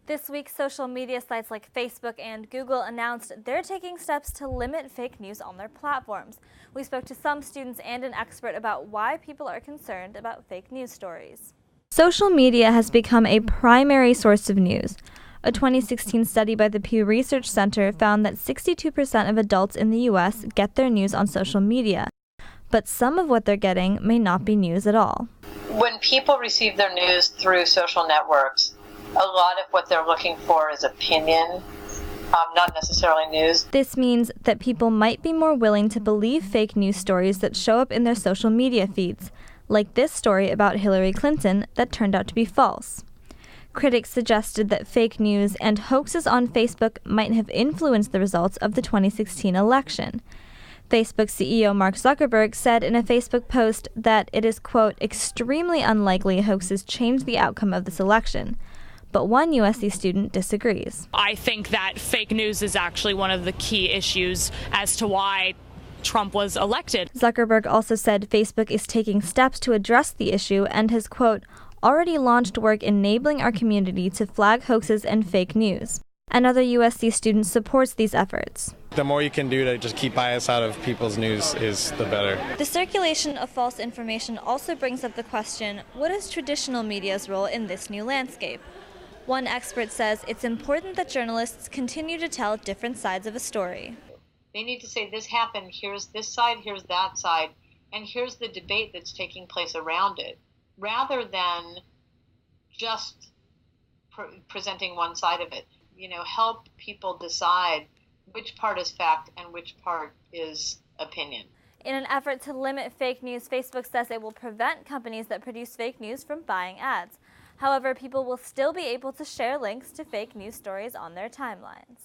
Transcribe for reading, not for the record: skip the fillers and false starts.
This week, social media sites like Facebook and Google announced they're taking steps to limit fake news on their platforms. We spoke to some students and an expert about why people are concerned about fake news stories. Social media has become a primary source of news. A 2016 study by the Pew Research Center found that 62% of adults in the U.S. get their news on social media, but some of what they're getting may not be news at all. When people receive their news through social networks, a lot of what they're looking for is opinion, not necessarily news. This means that people might be more willing to believe fake news stories that show up in their social media feeds, like this story about Hillary Clinton that turned out to be false. Critics suggested that fake news and hoaxes on Facebook might have influenced the results of the 2016 election. Facebook CEO Mark Zuckerberg said in a Facebook post that it is, quote, extremely unlikely hoaxes changed the outcome of this election. But one USC student disagrees. I think that fake news is actually one of the key issues as to why Trump was elected. Zuckerberg also said Facebook is taking steps to address the issue and has, quote, already launched work enabling our community to flag hoaxes and fake news. Another USC student supports these efforts. The more you can do to just keep bias out of people's news is the better. The circulation of false information also brings up the question, what is traditional media's role in this new landscape? One expert says it's important that journalists continue to tell different sides of a story. They need to say, this happened, here's this side, here's that side, and here's the debate that's taking place around it, rather than just presenting one side of it. Help people decide which part is fact and which part is opinion. In an effort to limit fake news, Facebook says it will prevent companies that produce fake news from buying ads. However, people will still be able to share links to fake news stories on their timelines.